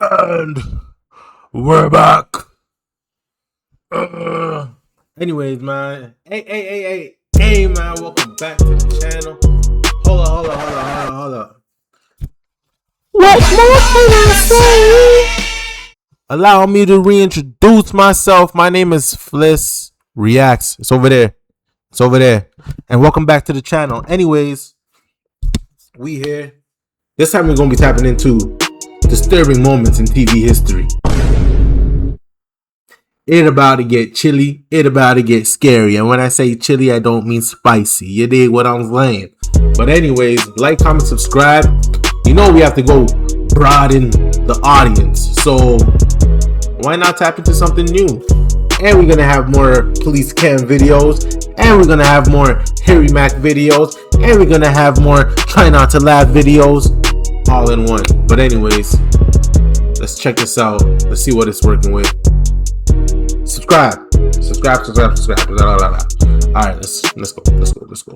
And we're back. Anyways, man. Hey, man. Welcome back to the channel. Hold up. What more can I say? Allow me to reintroduce myself. My name is Fliss Reacts. It's over there. And welcome back to the channel. Anyways, we here. This time we're going to be tapping into disturbing moments in TV history. It about to get chilly. It about to get scary. And when I say chilly, I don't mean spicy. You dig what I'm saying? But anyways, like, comment, subscribe. You know we have to go broaden the audience. So why not tap into something new? And we're going to have more police cam videos. And we're going to have more Harry Mack videos. And we're going to have more try not to laugh videos. All in one. But anyways, let's check this out. Let's see what it's working with. Subscribe. Alright, let's go.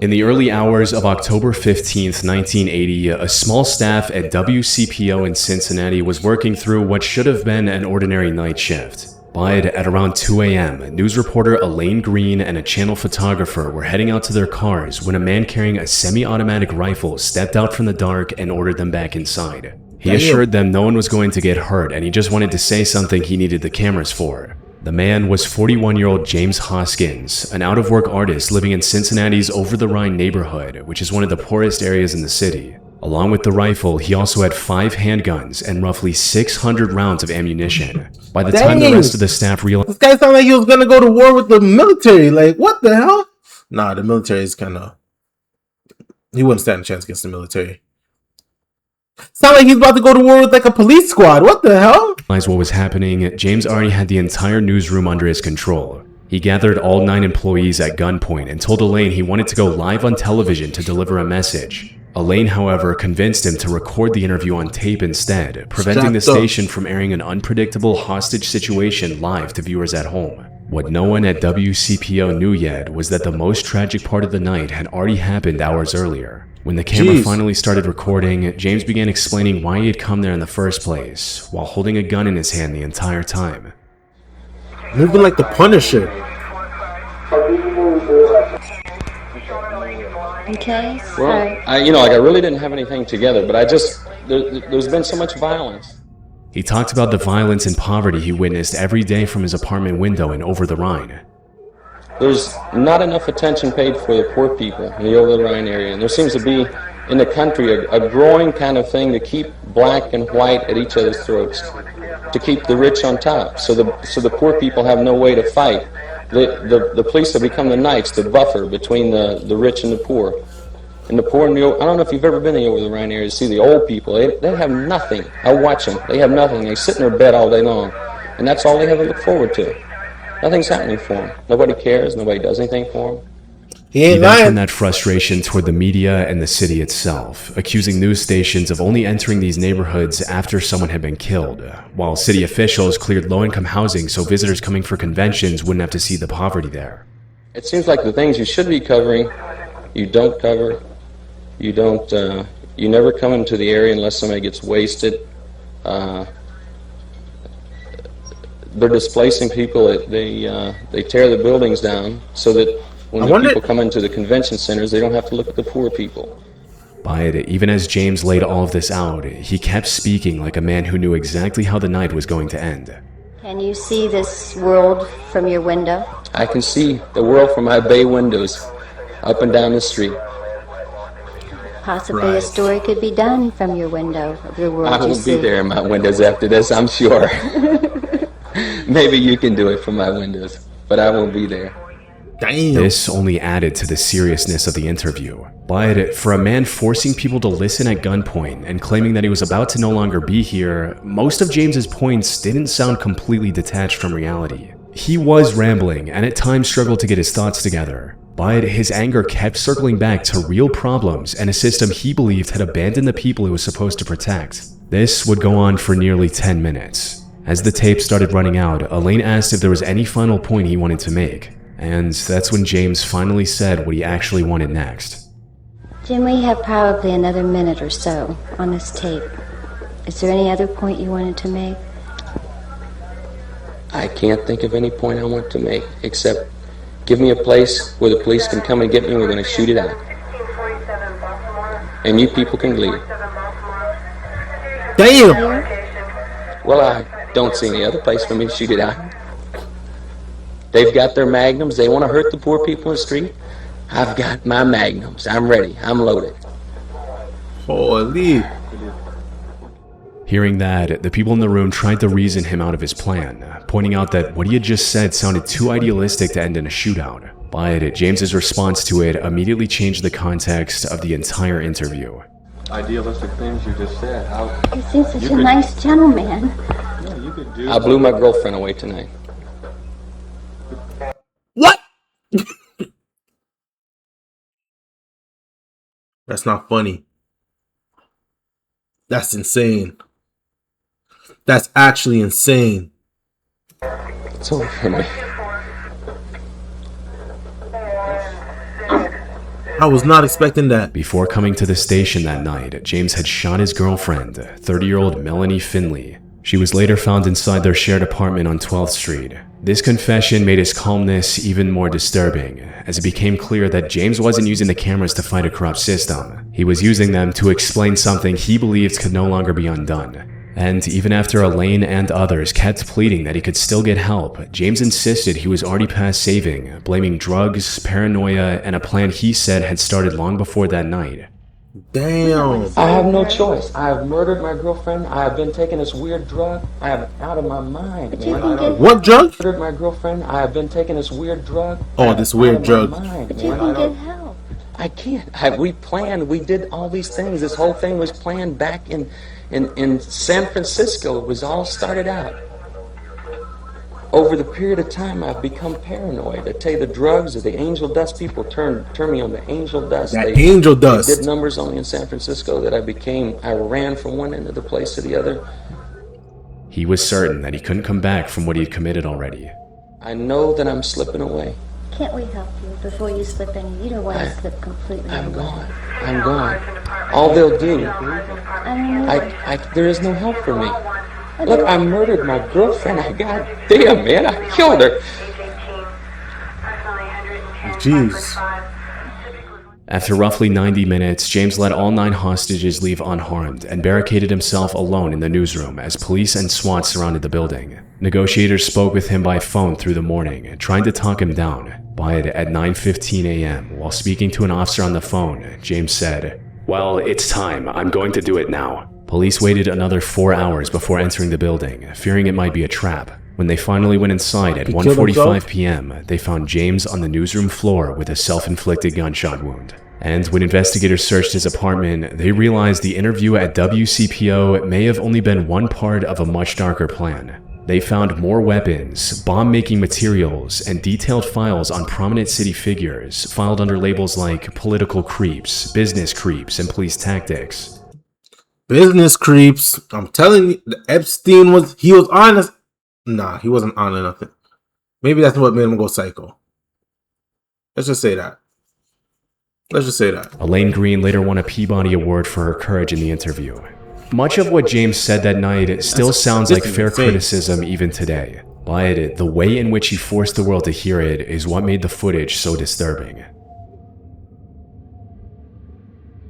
In the early hours of October 15th, 1980, a small staff at WCPO in Cincinnati was working through what should have been an ordinary night shift. But at around 2 a.m., news reporter Elaine Green and a channel photographer were heading out to their cars when a man carrying a semi-automatic rifle stepped out from the dark and ordered them back inside. He assured them no one was going to get hurt and he just wanted to say something he needed the cameras for. The man was 41-year-old James Hoskins, an out-of-work artist living in Cincinnati's Over-the-Rhine neighborhood, which is one of the poorest areas in the city. Along with the rifle, he also had 5 handguns and roughly 600 rounds of ammunition. By the time the rest of the staff realized... This guy sounded like he was going to go to war with the military. Like, what the hell? Nah, the military is kind of... He wouldn't stand a chance against the military. Sound like he's about to go to war with like a police squad. What the hell? What was happening, James already had the entire newsroom under his control. He gathered all 9 employees at gunpoint and told Elaine he wanted to go live on television to deliver a message. Elaine, however, convinced him to record the interview on tape instead, preventing the station from airing an unpredictable hostage situation live to viewers at home. What no one at WCPO knew yet was that the most tragic part of the night had already happened hours earlier. When the camera finally started recording, James began explaining why he had come there in the first place, while holding a gun in his hand the entire time. Moving like the Punisher. Okay. Well, I really didn't have anything together, but there's been so much violence. He talked about the violence and poverty he witnessed every day from his apartment window in Over-the-Rhine. There's not enough attention paid for the poor people in the Over-the-Rhine area, and there seems to be in the country a growing kind of thing to keep black and white at each other's throats, to keep the rich on top, so the poor people have no way to fight. The police have become the knights, the buffer between the rich and the poor. And the poor, I don't know if you've ever been in the Over-the-Rhine area to see the old people. They have nothing. I watch them. They have nothing. They sit in their bed all day long, and that's all they have to look forward to. Nothing's happening for them. Nobody cares. Nobody does anything for them. He then turned that frustration toward the media and the city itself, accusing news stations of only entering these neighborhoods after someone had been killed, while city officials cleared low-income housing so visitors coming for conventions wouldn't have to see the poverty there. It seems like the things you should be covering, you don't cover. You never come into the area unless somebody gets wasted. They're displacing people. They tear the buildings down so that when the people come into the convention centers, they don't have to look at the poor people. But even as James laid all of this out, he kept speaking like a man who knew exactly how the night was going to end. Can you see this world from your window? I can see the world from my bay windows, up and down the street. Possibly a story could be done from your window of the world. I won't be there in my windows after this, I'm sure. Maybe you can do it from my windows, but I won't be there. Damn. This only added to the seriousness of the interview. But for a man forcing people to listen at gunpoint and claiming that he was about to no longer be here, most of James's points didn't sound completely detached from reality. He was rambling and at times struggled to get his thoughts together. But his anger kept circling back to real problems and a system he believed had abandoned the people it was supposed to protect. This would go on for nearly 10 minutes. As the tape started running out, Elaine asked if there was any final point he wanted to make. And that's when James finally said what he actually wanted next. Jim, we have probably another minute or so on this tape. Is there any other point you wanted to make? I can't think of any point I want to make, except give me a place where the police can come and get me. We're going to shoot it out. And you people can leave. Damn. Well, I don't see any other place for me to shoot it out. They've got their magnums. They want to hurt the poor people in the street. I've got my magnums. I'm ready. I'm loaded. Holy. Hearing that, the people in the room tried to reason him out of his plan, pointing out that what he had just said sounded too idealistic to end in a shootout. But James's response to it immediately changed the context of the entire interview. Idealistic things you just said. You seem such a nice gentleman. I blew my girlfriend away tonight. What? That's not funny. That's insane. That's actually insane. It's over for me. I was not expecting that. Before coming to the station that night, James had shot his girlfriend, 30-year-old Melanie Finley. She was later found inside their shared apartment on 12th Street. This confession made his calmness even more disturbing, as it became clear that James wasn't using the cameras to fight a corrupt system. He was using them to explain something he believed could no longer be undone. And even after Elaine and others kept pleading that he could still get help, James insisted he was already past saving, blaming drugs, paranoia, and a plan he said had started long before that night. Damn. I have no choice. I have murdered my girlfriend. I have been taking this weird drug. I am out of my mind. But you can get What drug? Murdered my girlfriend. I have been taking this weird drug. Oh, this weird drug. but you can get help. I can't. We planned. We did all these things. This whole thing was planned back in San Francisco. It was all started out. Over the period of time, I've become paranoid. I tell you, the drugs or the angel dust, people turn me on the angel dust. That angel dust. They did numbers only in San Francisco that I ran from one end of the place to the other. He was certain that he couldn't come back from what he had committed already. I know that I'm slipping away. Can't we help you before you slip any? You don't want to slip completely. I'm away. gone. I'm gone. All they'll do, I don't know. there is no help for me. Look, I murdered my girlfriend. God damn, man, I killed her. Jeez. After roughly 90 minutes, James let all 9 hostages leave unharmed and barricaded himself alone in the newsroom as police and SWAT surrounded the building. Negotiators spoke with him by phone through the morning, trying to talk him down. But at 9:15 a.m., while speaking to an officer on the phone, James said, "Well, it's time. I'm going to do it now." Police waited another 4 hours before entering the building, fearing it might be a trap. When they finally went inside at 1:45 p.m., they found James on the newsroom floor with a self-inflicted gunshot wound. And when investigators searched his apartment, they realized the interview at WCPO may have only been one part of a much darker plan. They found more weapons, bomb-making materials, and detailed files on prominent city figures, filed under labels like political creeps, business creeps, and police tactics. Business creeps. I'm telling you, Epstein was on us. Nah, he wasn't on to nothing. Maybe that's what made him go psycho. Let's just say that. Elaine Green later won a Peabody Award for her courage in the interview. Much of what James said that night still sounds like fair criticism even today, but the way in which he forced the world to hear it is what made the footage so disturbing.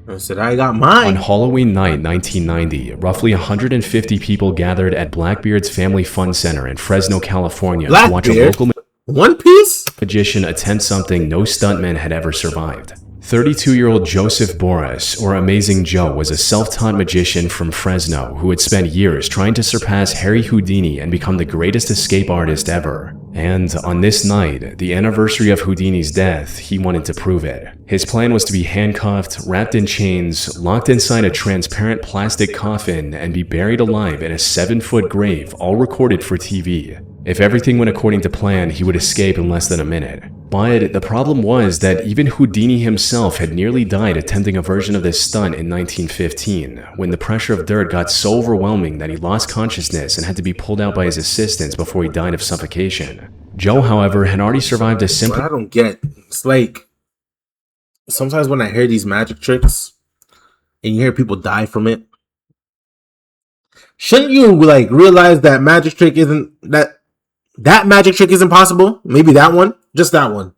I said, I got mine. On Halloween night 1990, roughly 150 people gathered at Blackbeard's Family Fun Center in Fresno, California to watch a local One Piece magician attempt something no stuntman had ever survived. 32-year-old Joseph Boris, or Amazing Joe, was a self-taught magician from Fresno who had spent years trying to surpass Harry Houdini and become the greatest escape artist ever. And on this night, the anniversary of Houdini's death, he wanted to prove it. His plan was to be handcuffed, wrapped in chains, locked inside a transparent plastic coffin, and be buried alive in a 7-foot grave, all recorded for TV. If everything went according to plan, he would escape in less than a minute. But the problem was that even Houdini himself had nearly died attempting a version of this stunt in 1915, when the pressure of dirt got so overwhelming that he lost consciousness and had to be pulled out by his assistants before he died of suffocation. Joe, however, had already survived a simple... What I don't get, it's like, sometimes when I hear these magic tricks, and you hear people die from it, Shouldn't you like realize that magic trick isn't that magic trick isn't possible? Maybe that one, just that one.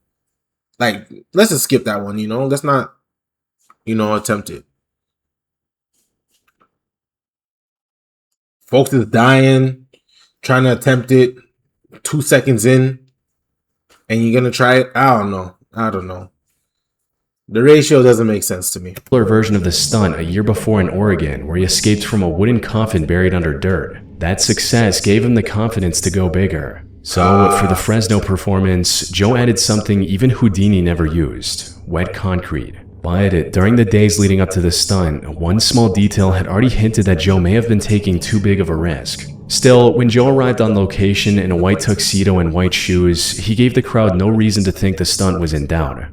Like, let's just skip that one. Let's not, attempt it. Folks is dying, trying to attempt it. 2 seconds in, and you're gonna try it. I don't know. The ratio doesn't make sense to me. Version of the stunt a year before in Oregon, where he escaped from a wooden coffin buried under dirt. That success gave him the confidence to go bigger. So, for the Fresno performance, Joe added something even Houdini never used: wet concrete. But during the days leading up to the stunt, one small detail had already hinted that Joe may have been taking too big of a risk. Still, when Joe arrived on location in a white tuxedo and white shoes, he gave the crowd no reason to think the stunt was in doubt.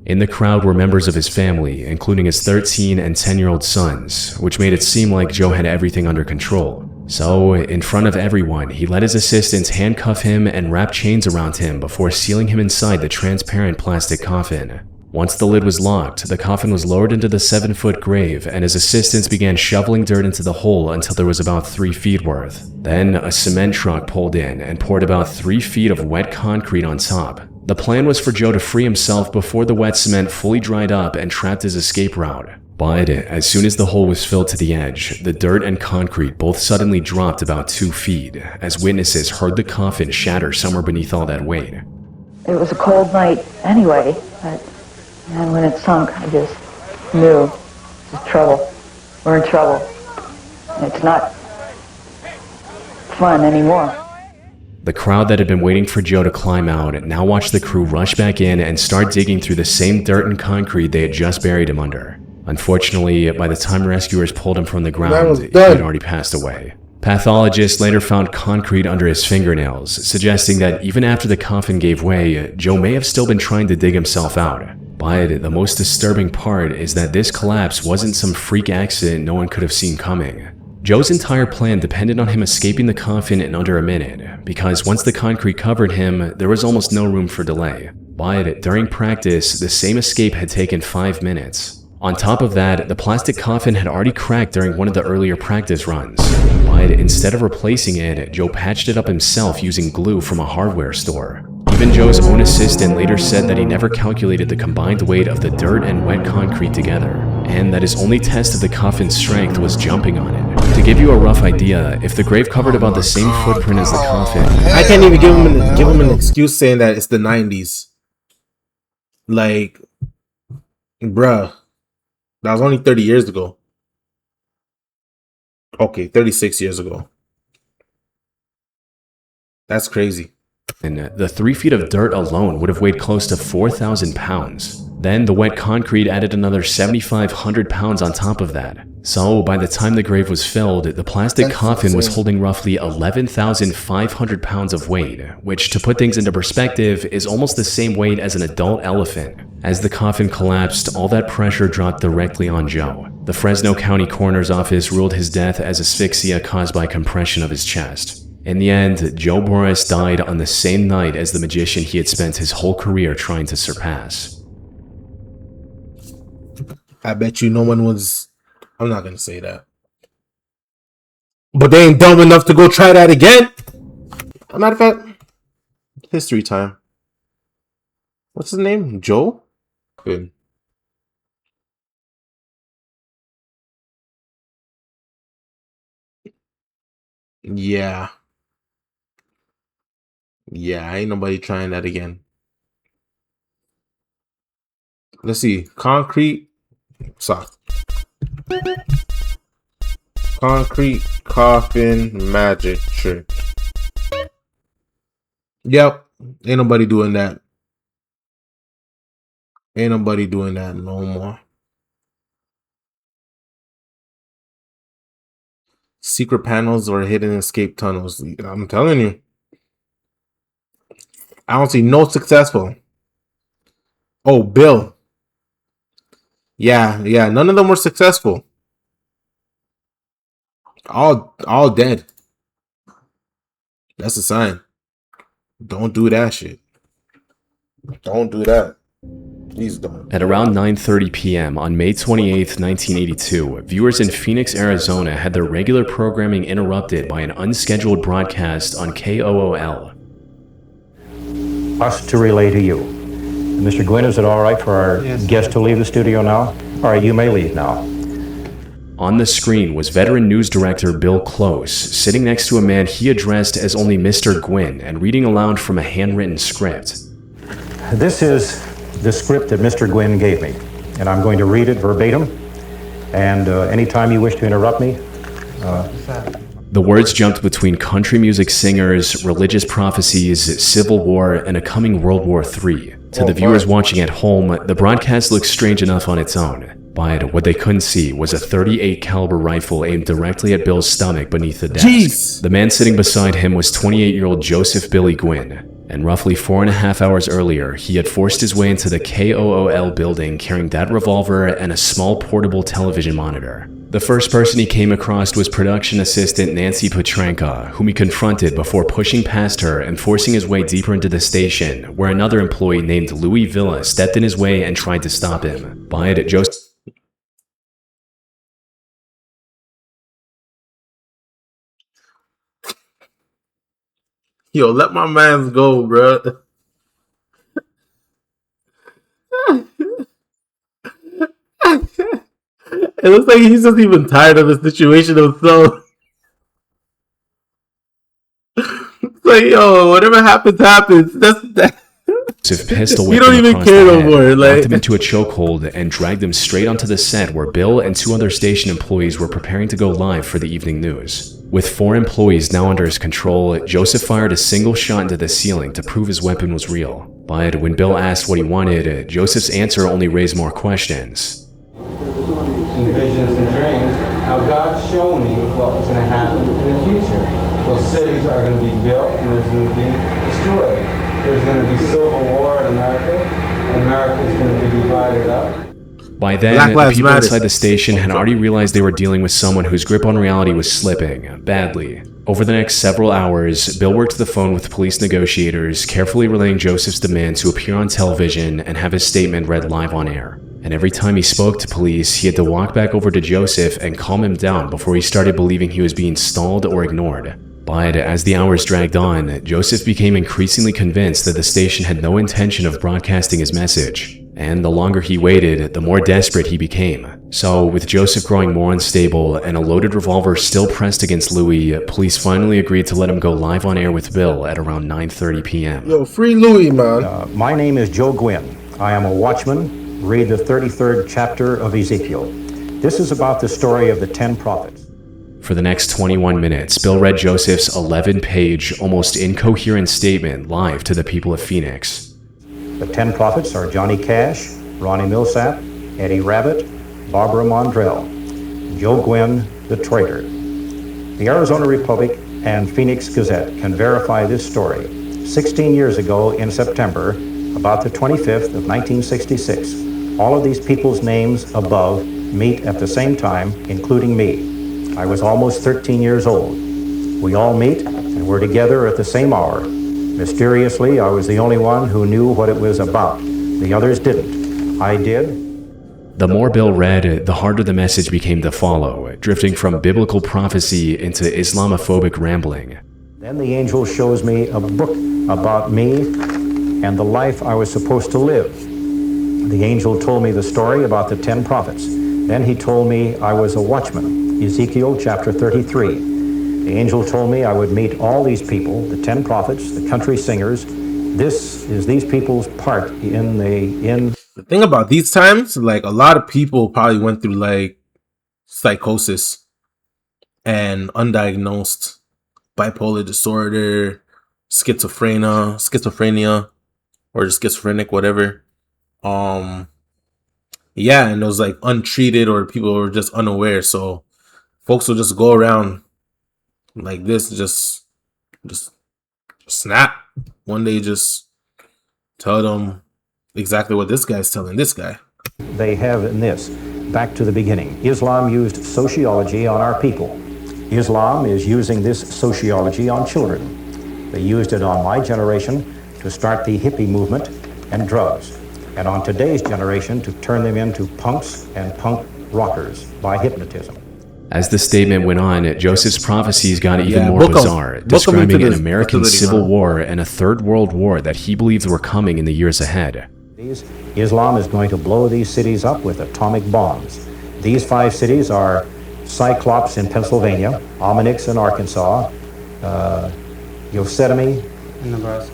In the crowd were members of his family, including his 13 and 10-year-old sons, which made it seem like Joe had everything under control. So, in front of everyone, he let his assistants handcuff him and wrap chains around him before sealing him inside the transparent plastic coffin. Once the lid was locked, the coffin was lowered into the 7-foot grave, and his assistants began shoveling dirt into the hole until there was about 3 feet worth. Then, a cement truck pulled in and poured about 3 feet of wet concrete on top. The plan was for Joe to free himself before the wet cement fully dried up and trapped his escape route. But as soon as the hole was filled to the edge, the dirt and concrete both suddenly dropped about 2 feet, as witnesses heard the coffin shatter somewhere beneath all that weight. It was a cold night anyway, and when it sunk, I just knew it's trouble. We're in trouble. It's not fun anymore. The crowd that had been waiting for Joe to climb out now watched the crew rush back in and start digging through the same dirt and concrete they had just buried him under. Unfortunately, by the time rescuers pulled him from the ground, he had already passed away. Pathologists later found concrete under his fingernails, suggesting that even after the coffin gave way, Joe may have still been trying to dig himself out. But the most disturbing part is that this collapse wasn't some freak accident no one could have seen coming. Joe's entire plan depended on him escaping the coffin in under a minute, because once the concrete covered him, there was almost no room for delay. But during practice, the same escape had taken 5 minutes. On top of that, the plastic coffin had already cracked during one of the earlier practice runs. But instead of replacing it, Joe patched it up himself using glue from a hardware store. Even Joe's own assistant later said that he never calculated the combined weight of the dirt and wet concrete together, and that his only test of the coffin's strength was jumping on it. To give you a rough idea, if the grave covered about the same footprint as the coffin... I can't even give him an excuse saying that it's the 90s. Like, bruh, that was only 30 years ago. Okay, 36 years ago. That's crazy. And the 3 feet of dirt alone would have weighed close to 4,000 pounds. Then the wet concrete added another 7,500 pounds on top of that. So by the time the grave was filled, the plastic coffin was holding roughly 11,500 pounds of weight, which, to put things into perspective, is almost the same weight as an adult elephant. As the coffin collapsed, all that pressure dropped directly on Joe. The Fresno County Coroner's Office ruled his death as asphyxia caused by compression of his chest. In the end, Joe Boris died on the same night as the magician he had spent his whole career trying to surpass. I bet you no one was... I'm not going to say that. But they ain't dumb enough to go try that again. As a matter of fact, history time. What's his name? Joe? Good. Yeah. Yeah, ain't nobody trying that again. Let's see. Concrete. Soft. Concrete coffin magic trick. Yep. Ain't nobody doing that. Ain't nobody doing that no more. Secret panels or hidden escape tunnels. I'm telling you. I don't see no successful. Oh, Bill. Yeah. None of them were successful. All dead. That's a sign. Don't do that shit. Don't do that. He's done. At around 9:30 p.m. on May 28, 1982, viewers in Phoenix, Arizona had their regular programming interrupted by an unscheduled broadcast on KOOL. Us to relay to you. Mr. Gwynn, is it all right for our guest to leave the studio now? All right, you may leave now. On the screen was veteran news director Bill Close, sitting next to a man he addressed as only Mr. Gwynn and reading aloud from a handwritten script. This is the script that Mr. Gwynn gave me, and I'm going to read it verbatim, and anytime you wish to interrupt me. The words jumped between country music singers, religious prophecies, civil war, and a coming World War III. To the viewers watching at home, the broadcast looked strange enough on its own, but what they couldn't see was a .38 caliber rifle aimed directly at Bill's stomach beneath the desk. Jeez. The man sitting beside him was 28-year-old Joseph Billy Gwynn, and roughly 4.5 hours earlier, he had forced his way into the KOOL building carrying that revolver and a small portable television monitor. The first person he came across was production assistant Nancy Petranka, whom he confronted before pushing past her and forcing his way deeper into the station, where another employee named Louis Villa stepped in his way and tried to stop him. By it, Joseph... Yo, let my mans go, bro. It looks like he's just even tired of the situation himself. It's like, yo, whatever happens, happens. That's that. Pistol You whipped don't him even across care the no head, more, like- locked him into a chokehold, and dragged him straight onto the set where Bill and 2 other station employees were preparing to go live for the evening news. With 4 employees now under his control, Joseph fired a single shot into the ceiling to prove his weapon was real. But when Bill asked what he wanted, Joseph's answer only raised more questions. In visions and dreams, how God showed me what was going to happen in the future. Those cities are going to be built and there's going to be destroyed. There's going to be civil war in America. America is going to be divided up. By then, Black the Lives people Matter. inside the station had already realized they were dealing with someone whose grip on reality was slipping, badly. Over the next several hours, Bill worked the phone with police negotiators, carefully relaying Joseph's demand to appear on television and have his statement read live on air. And every time he spoke to police, he had to walk back over to Joseph and calm him down before he started believing he was being stalled or ignored. But as the hours dragged on, Joseph became increasingly convinced that the station had no intention of broadcasting his message. And the longer he waited, the more desperate he became. So, with Joseph growing more unstable and a loaded revolver still pressed against Louis, police finally agreed to let him go live on air with Bill at around 9:30 p.m. Yo, free Louis, man. My name is Joe Gwynn. I am a watchman. Read the 33rd chapter of Ezekiel. This is about the story of the 10 prophets. For the next 21 minutes, Bill read Joseph's 11-page, almost incoherent statement live to the people of Phoenix. The 10 prophets are Johnny Cash, Ronnie Millsap, Eddie Rabbitt, Barbara Mondrell, Joe Gwynn, the traitor. The Arizona Republic and Phoenix Gazette can verify this story. 16 years ago in September, about the 25th of 1966, all of these people's names above meet at the same time, including me. I was almost 13 years old. We all meet and we're together at the same hour. Mysteriously, I was the only one who knew what it was about. The others didn't. I did. The more Bill read, the harder the message became to follow, drifting from biblical prophecy into Islamophobic rambling. Then the angel shows me a book about me and the life I was supposed to live. The angel told me the story about the 10 prophets. Then he told me I was a watchman. Ezekiel chapter 33. The angel told me I would meet all these people, the 10 prophets, the country singers. This is these people's part in The thing about these times, like, a lot of people probably went through like psychosis and undiagnosed bipolar disorder, schizophrenia, or just schizophrenic, whatever. Yeah, and those like untreated or people were just unaware. So folks will just go around like this, just snap. One day, just tell them exactly what this guy's telling this guy. they have in this. Back to the beginning. Islam used sociology on our people. Islam is using this sociology on children. They used it on my generation to start the hippie movement and drugs. and on today's generation to turn them into punks and punk rockers by hypnotism. As the statement went on, Joseph's prophecies got even more book 'em. bizarre, Book 'em describing into an this American facility, civil man. war and a third world war that he believed were coming in the years ahead. Islam is going to blow these cities up with atomic bombs. These 5 cities are Cyclops in Pennsylvania, Ominix in Arkansas, Yosemite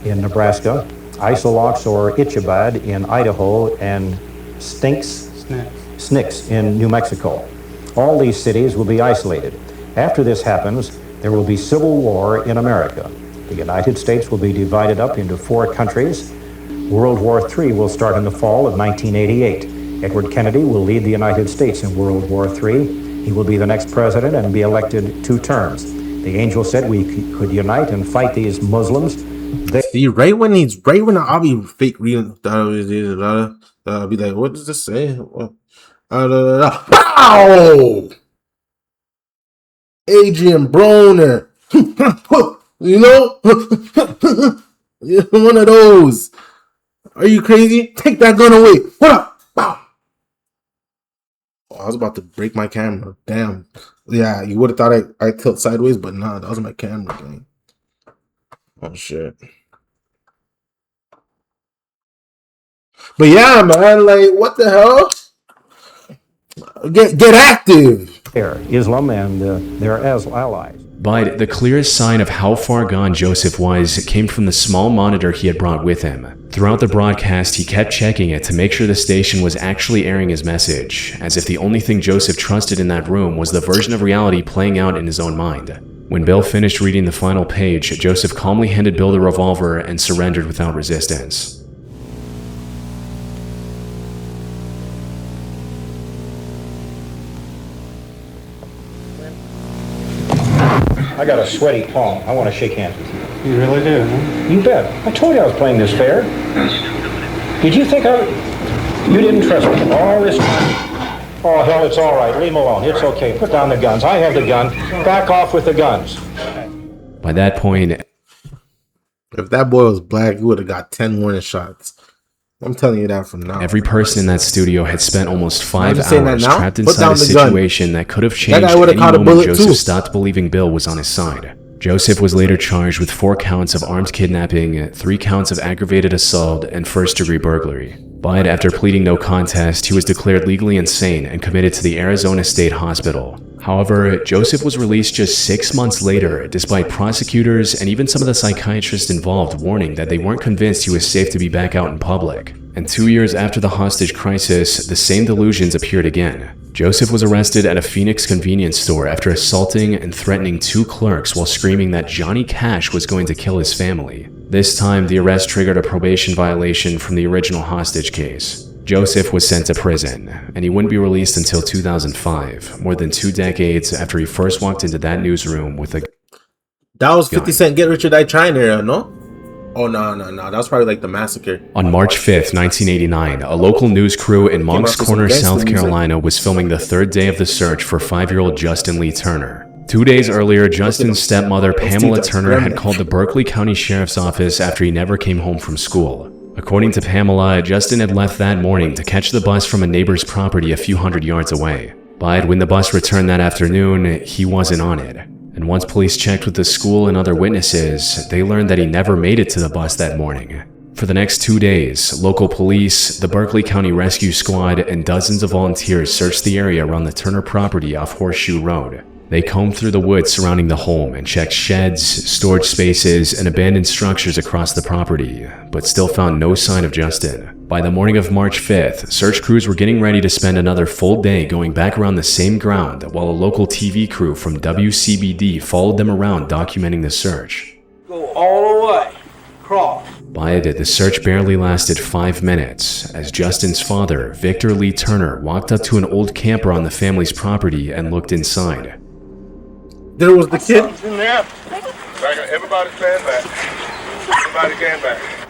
in Nebraska, Isolox or Itchabad in Idaho, and Snicks in New Mexico. All these cities will be isolated. After this happens, there will be civil war in America. The United States will be divided up into 4 countries. World War III will start in the fall of 1988. Edward Kennedy will lead the United States in World War III. He will be the next president and be elected 2 terms. The angel said we could unite and fight these Muslims. See, right when I'll be fake reading, I'll be like, what does this say? Pow! Adrian Broner. You know? One of those. Are you crazy? Take that gun away. What up? Pow! Oh, I was about to break my camera. Damn. Yeah, you would have thought I tilt sideways, but nah, that was my camera thing. Oh shit. But yeah, man, like what the hell? Get active. Islam and their allies. But the clearest sign of how far gone Joseph was came from the small monitor he had brought with him. Throughout the broadcast, he kept checking it to make sure the station was actually airing his message, as if the only thing Joseph trusted in that room was the version of reality playing out in his own mind. When Bill finished reading the final page, Joseph calmly handed Bill the revolver and surrendered without resistance. I got a sweaty palm. I want to shake hands with you. You really do, huh? You bet. I told you I was playing this fair. Did you think you didn't trust me all this time? Oh, hell, it's all right. Leave him alone. It's okay. Put down the guns. I have the gun. Back off with the guns. By that point, if that boy was black, he would have got 10 warning shots. I'm telling you that from now. every person in that studio had spent almost 5 just saying that hours now? trapped Put inside down a the gun. situation that could have changed guy would've any caught a moment bullet Joseph too. stopped believing Bill was on his side. Joseph was later charged with 4 counts of armed kidnapping, 3 counts of aggravated assault, and first-degree burglary. But after pleading no contest, he was declared legally insane and committed to the Arizona State Hospital. However, Joseph was released just 6 months later, despite prosecutors and even some of the psychiatrists involved warning that they weren't convinced he was safe to be back out in public. And 2 years after the hostage crisis, the same delusions appeared again. Joseph was arrested at a Phoenix convenience store after assaulting and threatening 2 clerks while screaming that Johnny Cash was going to kill his family. This time, the arrest triggered a probation violation from the original hostage case. Joseph was sent to prison, and he wouldn't be released until 2005, more than 2 decades after he first walked into that newsroom with a That was 50 Cent Get Rich or Die Trying era, no? Oh, no. That was probably like the massacre. On March 5th, 1989, a local news crew in Moncks Corner, South Carolina was filming the 3rd day of the search for 5-year-old Justin Lee Turner. 2 days earlier, Justin's stepmother, Pamela Turner, had called the Berkeley County Sheriff's Office after he never came home from school. According to Pamela, Justin had left that morning to catch the bus from a neighbor's property a few hundred yards away. But when the bus returned that afternoon, he wasn't on it. And once police checked with the school and other witnesses, they learned that he never made it to the bus that morning. For the next 2 days, local police, the Berkeley County Rescue Squad, and dozens of volunteers searched the area around the Turner property off Horseshoe Road. They combed through the woods surrounding the home and checked sheds, storage spaces, and abandoned structures across the property, but still found no sign of Justin. By the morning of March 5th, search crews were getting ready to spend another full day going back around the same ground while a local TV crew from WCBD followed them around documenting the search. Go all the way, cross. By it, the search barely lasted 5 minutes, as Justin's father, Victor Lee Turner, walked up to an old camper on the family's property and looked inside. There was the kid. Something's in there. Everybody stand back. Everybody stand back.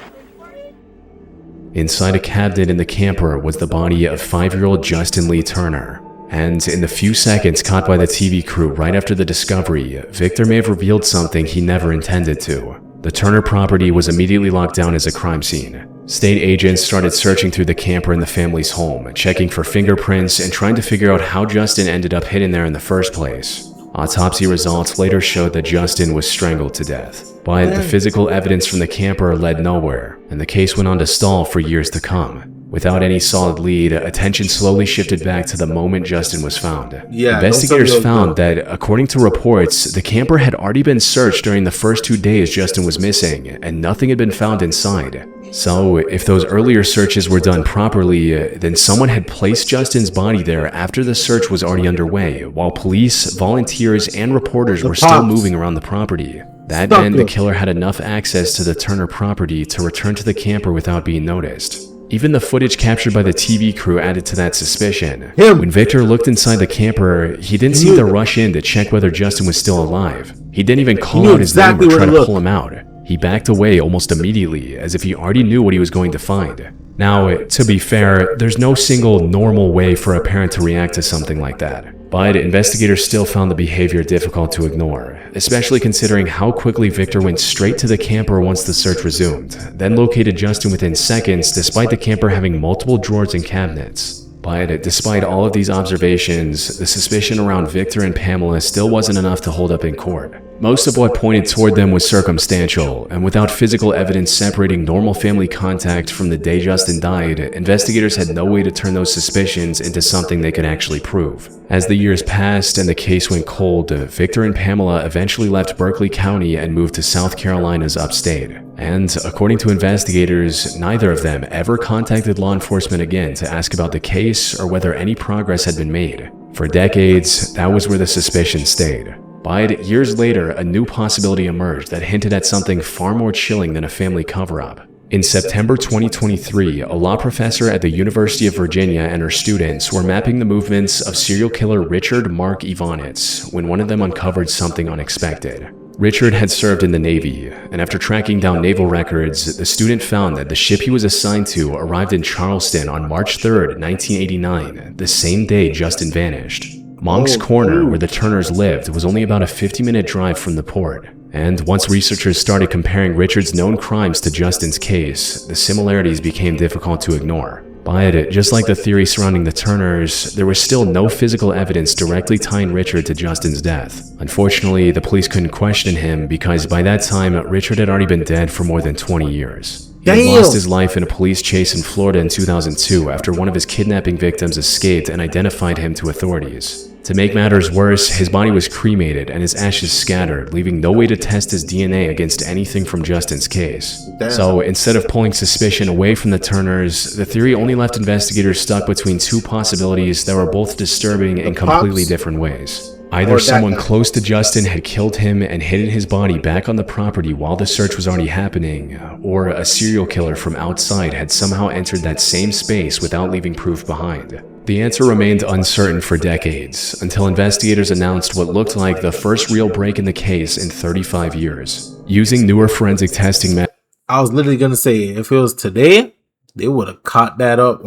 Inside a cabinet in the camper was the body of 5-year-old Justin Lee Turner. And in the few seconds caught by the TV crew right after the discovery, Victor may have revealed something he never intended to. The Turner property was immediately locked down as a crime scene. State agents started searching through the camper in the family's home, checking for fingerprints and trying to figure out how Justin ended up hidden there in the first place. Autopsy results later showed that Justin was strangled to death, but the physical evidence from the camper led nowhere, and the case went on to stall for years to come. Without any solid lead, attention slowly shifted back to the moment Justin was found. Investigators found that, according to reports, the camper had already been searched during the first 2 days Justin was missing, and nothing had been found inside. So, if those earlier searches were done properly, then someone had placed Justin's body there after the search was already underway, while police, volunteers, and reporters were still moving around the property. That meant the killer had enough access to the Turner property to return to the camper without being noticed. Even the footage captured by the TV crew added to that suspicion. When Victor looked inside the camper, he didn't seem to rush in to check whether Justin was still alive. He didn't even call out his name or try to pull him out. He backed away almost immediately, as if he already knew what he was going to find. Now, to be fair, there's no single normal way for a parent to react to something like that. But investigators still found the behavior difficult to ignore, especially considering how quickly Victor went straight to the camper once the search resumed, then located Justin within seconds despite the camper having multiple drawers and cabinets. But despite all of these observations, the suspicion around Victor and Pamela still wasn't enough to hold up in court. Most of what pointed toward them was circumstantial, and without physical evidence separating normal family contact from the day Justin died, investigators had no way to turn those suspicions into something they could actually prove. As the years passed and the case went cold, Victor and Pamela eventually left Berkeley County and moved to South Carolina's upstate. And according to investigators, neither of them ever contacted law enforcement again to ask about the case or whether any progress had been made. For decades, that was where the suspicion stayed. But years later, a new possibility emerged that hinted at something far more chilling than a family cover-up. In September 2023, a law professor at the University of Virginia and her students were mapping the movements of serial killer Richard Mark Ivanitz when one of them uncovered something unexpected. Richard had served in the Navy, and after tracking down naval records, the student found that the ship he was assigned to arrived in Charleston on March 3, 1989, the same day Justin vanished. Monk's Corner, where the Turners lived, was only about a 50-minute drive from the port. And once researchers started comparing Richard's known crimes to Justin's case, the similarities became difficult to ignore. But just like the theory surrounding the Turners, there was still no physical evidence directly tying Richard to Justin's death. Unfortunately, the police couldn't question him because by that time, Richard had already been dead for more than 20 years. He had lost his life in a police chase in Florida in 2002 after one of his kidnapping victims escaped and identified him to authorities. To make matters worse, his body was cremated and his ashes scattered, leaving no way to test his DNA against anything from Justin's case. So instead of pulling suspicion away from the Turners, the theory only left investigators stuck between two possibilities that were both disturbing in completely different ways. Either someone close to Justin had killed him and hidden his body back on the property while the search was already happening, or a serial killer from outside had somehow entered that same space without leaving proof behind. The answer remained uncertain for decades, until investigators announced what looked like the first real break in the case in 35 years. Using newer forensic testing methods. I was literally gonna say, if it was today, they would have caught that up,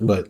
but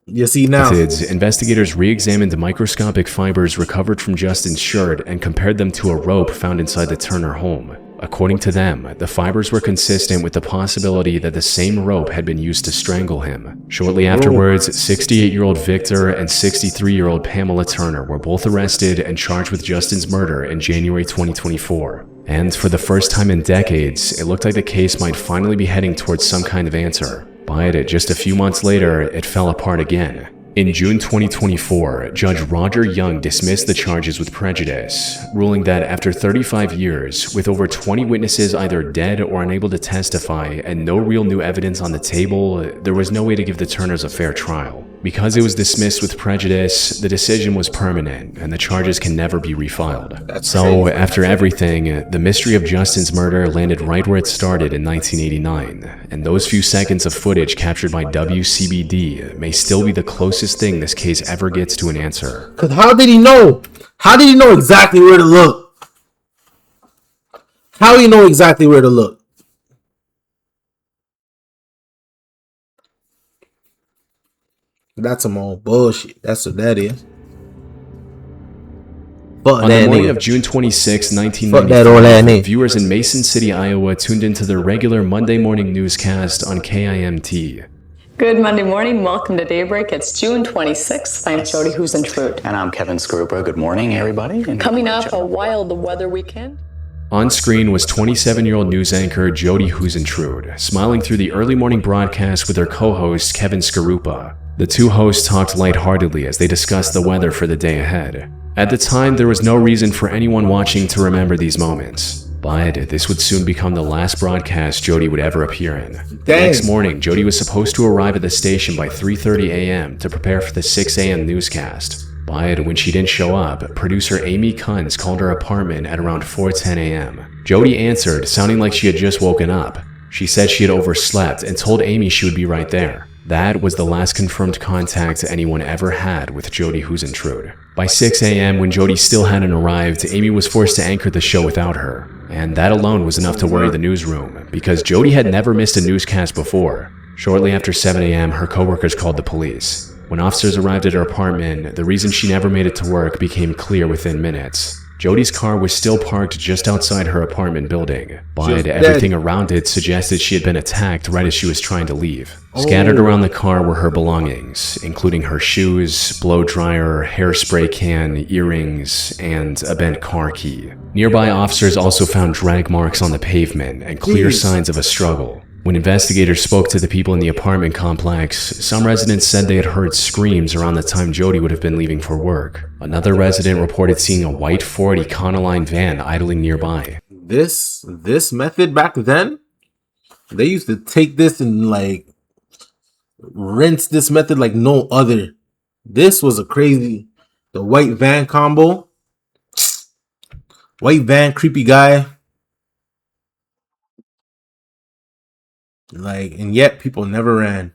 you see now. Investigators re-examined the microscopic fibers recovered from Justin's shirt and compared them to a rope found inside the Turner home. According to them, the fibers were consistent with the possibility that the same rope had been used to strangle him. Shortly afterwards, 68-year-old Victor and 63-year-old Pamela Turner were both arrested and charged with Justin's murder in January 2024. And for the first time in decades, it looked like the case might finally be heading towards some kind of answer. But just a few months later, it fell apart again. In June 2024, Judge Roger Young dismissed the charges with prejudice, ruling that after 35 years, with over 20 witnesses either dead or unable to testify and no real new evidence on the table, there was no way to give the Turners a fair trial. Because it was dismissed with prejudice, the decision was permanent and the charges can never be refiled. So, after everything, the mystery of Justin's murder landed right where it started in 1989, and those few seconds of footage captured by WCBD may still be the closest thing this case ever gets to an answer. Cause how did he know? How did he know exactly where to look? How do you know exactly where to look? That's some old bullshit. That's what that is. On the morning of June 26, 1995, viewers in Mason City, Iowa tuned into their regular Monday morning newscast on KIMT. Good Monday morning. Welcome to Daybreak. It's June 26th. I'm Jody Huisentrude. And I'm Kevin Skarupa. Good morning, everybody. And coming up, a wild weather weekend. On screen was 27-year-old news anchor Jody Huisentrude, smiling through the early morning broadcast with her co-host Kevin Skarupa. The two hosts talked lightheartedly as they discussed the weather for the day ahead. At the time, there was no reason for anyone watching to remember these moments, but this would soon become the last broadcast Jody would ever appear in. The next morning, Jody was supposed to arrive at the station by 3:30 a.m. to prepare for the 6 a.m. newscast. But when she didn't show up, producer Amy Kunz called her apartment at around 4:10 a.m. Jody answered, sounding like she had just woken up. She said she had overslept and told Amy she would be right there. That was the last confirmed contact anyone ever had with Jody Huisentrude. By 6 a.m., when Jody still hadn't arrived, Amy was forced to anchor the show without her. And that alone was enough to worry the newsroom, because Jody had never missed a newscast before. Shortly after 7 a.m., her coworkers called the police. When officers arrived at her apartment, the reason she never made it to work became clear within minutes. Jody's car was still parked just outside her apartment building, but everything around it suggested she had been attacked right as she was trying to leave. Scattered around the car were her belongings, including her shoes, blow dryer, hairspray can, earrings, and a bent car key. Nearby officers also found drag marks on the pavement and clear signs of a struggle. When investigators spoke to the people in the apartment complex, some residents said they had heard screams around the time Jody would have been leaving for work. Another resident reported seeing a white Ford Econoline van idling nearby. This method back then, they used to take this and like rinse this method like no other. This was a crazy, the white van combo. White van, creepy guy. And yet people never ran.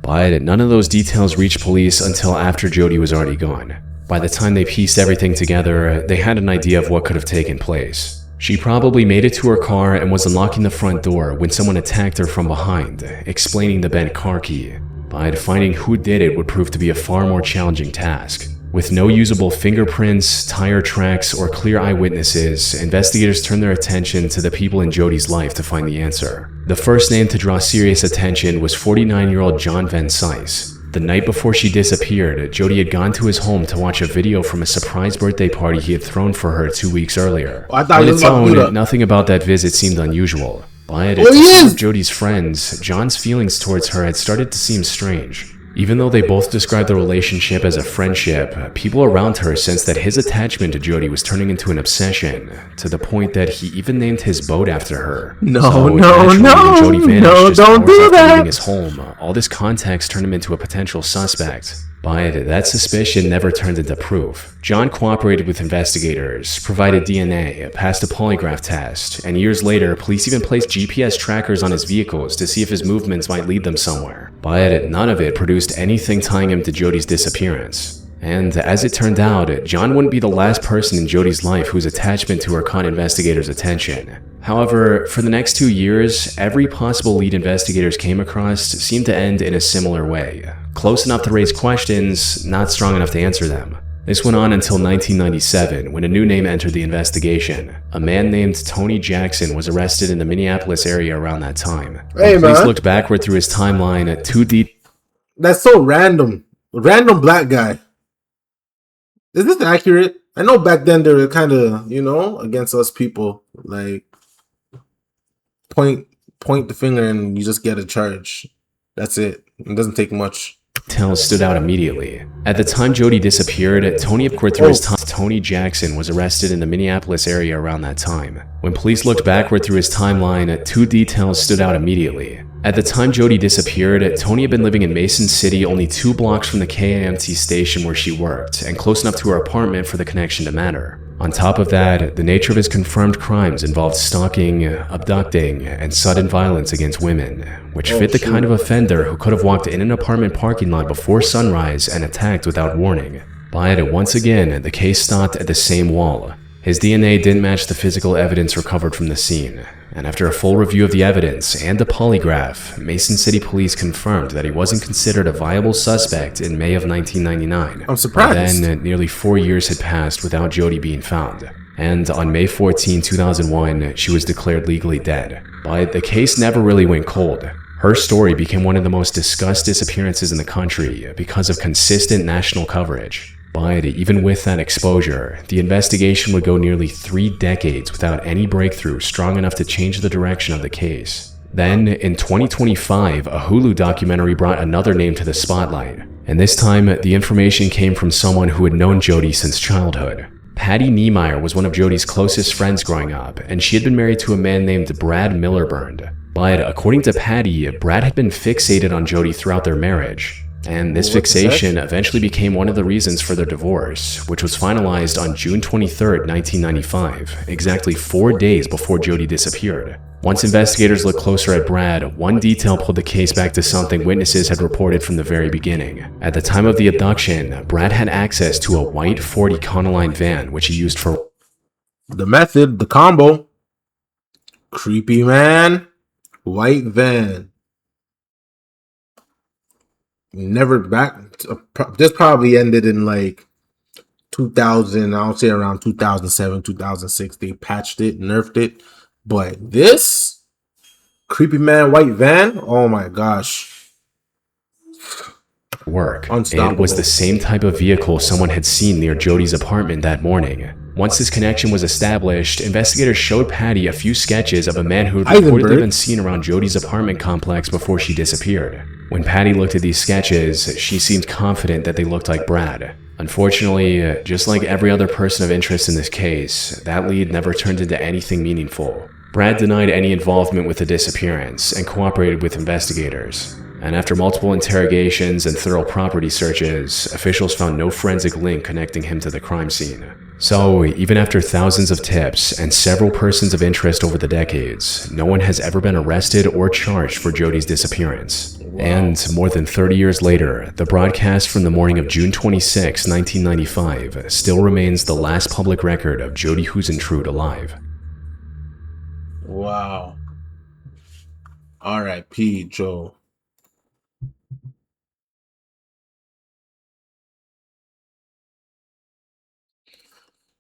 But none of those details reached police until after Jody was already gone. By the time they pieced everything together, they had an idea of what could have taken place. She probably made it to her car and was unlocking the front door when someone attacked her from behind, explaining the bent car key. But finding who did it would prove to be a far more challenging task. With no usable fingerprints, tire tracks, or clear eyewitnesses, investigators turned their attention to the people in Jody's life to find the answer. The first name to draw serious attention was 49-year-old John Van Cise. The night before she disappeared, Jody had gone to his home to watch a video from a surprise birthday party he had thrown for her 2 weeks earlier. On its own, nothing about that visit seemed unusual. But to some of Jody's friends, John's feelings towards her had started to seem strange. Even though they both described the relationship as a friendship, people around her sensed that his attachment to Jody was turning into an obsession, to the point that he even named his boat after her. When Jody vanished don't do that. Leaving his home, all this context turned him into a potential suspect. But that suspicion never turned into proof. John cooperated with investigators, provided DNA, passed a polygraph test, and years later, police even placed GPS trackers on his vehicles to see if his movements might lead them somewhere. But none of it produced anything tying him to Jody's disappearance. And as it turned out, John wouldn't be the last person in Jody's life whose attachment to her caught investigators' attention. However, for the next 2 years, every possible lead investigators came across seemed to end in a similar way. Close enough to raise questions, not strong enough to answer them. This went on until 1997, when a new name entered the investigation. A man named Tony Jackson was arrested in the Minneapolis area around that time. Hey, police looked backward through his timeline too deep. That's so random. Random black guy. Is this accurate? I know back then they were kind of, against us people. Like, point the finger and you just get a charge. That's it. It doesn't take much. Details stood out immediately. At the time Jody disappeared, Tony Jackson was arrested in the Minneapolis area around that time. When police looked backward through his timeline, 2 details stood out immediately. At the time Jody disappeared, Tony had been living in Mason City, only 2 blocks from the KIMT station where she worked, and close enough to her apartment for the connection to matter. On top of that, the nature of his confirmed crimes involved stalking, abducting, and sudden violence against women, which fit the kind of offender who could have walked in an apartment parking lot before sunrise and attacked without warning. But once again, the case stopped at the same wall. His DNA didn't match the physical evidence recovered from the scene. And after a full review of the evidence and a polygraph, Mason City Police confirmed that he wasn't considered a viable suspect in May of 1999. I'm surprised. By then, nearly 4 years had passed without Jodi being found. And on May 14, 2001, she was declared legally dead. But the case never really went cold. Her story became one of the most discussed disappearances in the country because of consistent national coverage. But even with that exposure, the investigation would go nearly 3 decades without any breakthrough strong enough to change the direction of the case. Then, in 2025, a Hulu documentary brought another name to the spotlight. And this time, the information came from someone who had known Jodi since childhood. Patty Niemeyer was one of Jodi's closest friends growing up, and she had been married to a man named Brad Millerburn. But according to Patty, Brad had been fixated on Jodi throughout their marriage. And this fixation eventually became one of the reasons for their divorce, which was finalized on June 23, 1995, exactly 4 days before Jodi disappeared. Once investigators looked closer at Brad, one detail pulled the case back to something witnesses had reported from the very beginning. At the time of the abduction, Brad had access to a white Ford Econoline van, which he used for the method, the combo. Creepy man, white van. Never back. This probably ended in like 2000. I'll say around 2007, 2006. They patched it, nerfed it. But this creepy man, white van. Oh my gosh. Work. It was the same type of vehicle someone had seen near Jodi's apartment that morning. Once this connection was established, investigators showed Patty a few sketches of a man who had reportedly been seen around Jodi's apartment complex before she disappeared. When Patty looked at these sketches, she seemed confident that they looked like Brad. Unfortunately, just like every other person of interest in this case, that lead never turned into anything meaningful. Brad denied any involvement with the disappearance and cooperated with investigators. And after multiple interrogations and thorough property searches, officials found no forensic link connecting him to the crime scene. So, even after thousands of tips and several persons of interest over the decades, no one has ever been arrested or charged for Jodi's disappearance. And more than 30 years later, the broadcast from the morning of June 26, 1995 still remains the last public record of Jodi Huisentrude alive. Wow. R.I.P. Joe.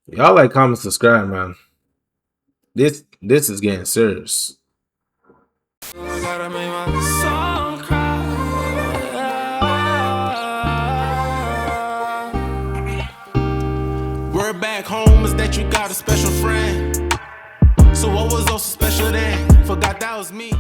Y'all like, comment, subscribe, man. This is getting serious. Word back home is that you got a special friend. So what was also special then? Forgot that was me.